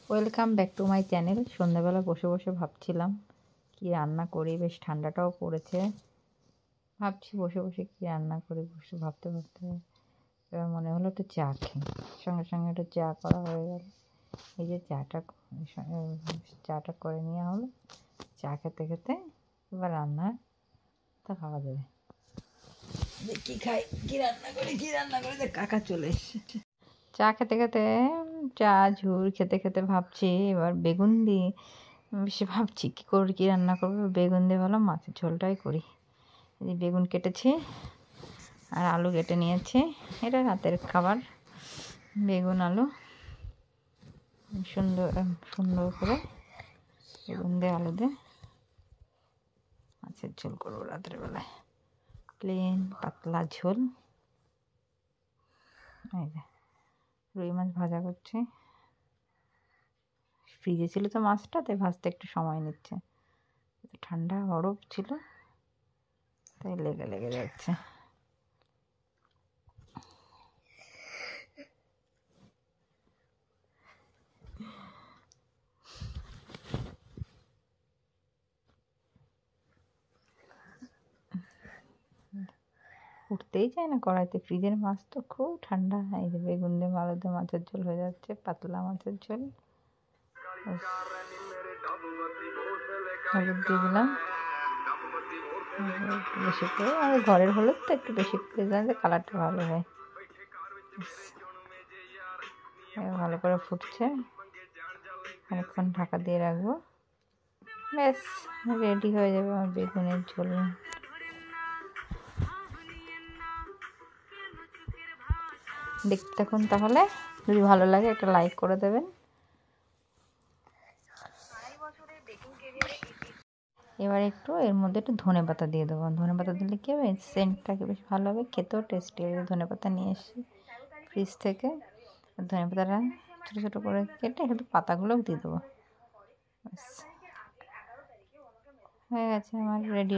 Welcome back to my channel. সন্ধ্যাবেলা বসে বসে ভাবছিলাম কি রান্না করি, বেশ ঠান্ডাটাও পড়েছে। ভাবছি বসে বসে কি রান্না করি, বসে ভাবতে ভাবতে এবার মনে হলো একটু চা খাই। সঙ্গে সঙ্গে একটু চা করা হয়ে গেল। এই যে চাটা করে নেওয়া হলো। চা খেতে খেতে এবার রান্নাটা খাওয়া যাবে। কী খাই, কী রান্না করি কাকা চলে এসেছে। চা খেতে খেতে চা ঝুল খেতে খেতে ভাবছি এবার বেগুন দিয়ে বেশি ভাবছি কী রান্না করবো। বেগুন দিয়ে ভালো মাছের ঝোলটাই করি। এই বেগুন কেটেছি আর আলু কেটে নিয়েছি, এটা রাতের খাবার। বেগুন আলু সুন্দর সুন্দর করে বেগুন দিয়ে আলু দিয়ে মাছের ঝোল করবো রাতের বেলায়, প্লেন পাতলা ঝোল। এই যে রুই মাছ ভাজা করছি। ফ্রিজে ছিল তো মাছটা, তাই ভাজতে একটু সময় নিচ্ছে। ঠান্ডা বরফ ছিল তাই লেগে লেগে যাচ্ছে। উঠতেই চায় না কড়াইতে, ফ্রিজের মাছ তো খুব ঠান্ডা। এই যে বেগুন দিয়ে আলু দিয়ে মাছের ঝোল হয়ে যাচ্ছে, পাতলা মাছের ঝোল। হলুদ দিয়ে দিলাম বেশি করে, আর ঘরের হলুদ তো একটু বেশি করে দিলাম, কালারটা ভালো হয়। ভালো করে ফুটছে, অনেকক্ষণ ঢাকা দিয়ে রাখবো, ব্যাস রেডি হয়ে যাবে আমার বেগুনের ঝোল। দেখতে থাকুন তাহলে, যদি ভালো লাগে একটা লাইক করে দেবেন। এবার একটু এর মধ্যে একটু ধনেপাতা দিয়ে দেবো। ধনেপাতা দিলে কী হবে, সেন্টটাকে বেশ ভালো হবে, খেতেও টেস্টি হবে। ধনেপাতা নিয়ে এসেছি ফ্রিজ থেকে, ধনেপাতাটা ছোটো ছোটো করে কেটে শুধু পাতাগুলোও দিয়ে দেবো। হয়ে গেছে আমার রেডি।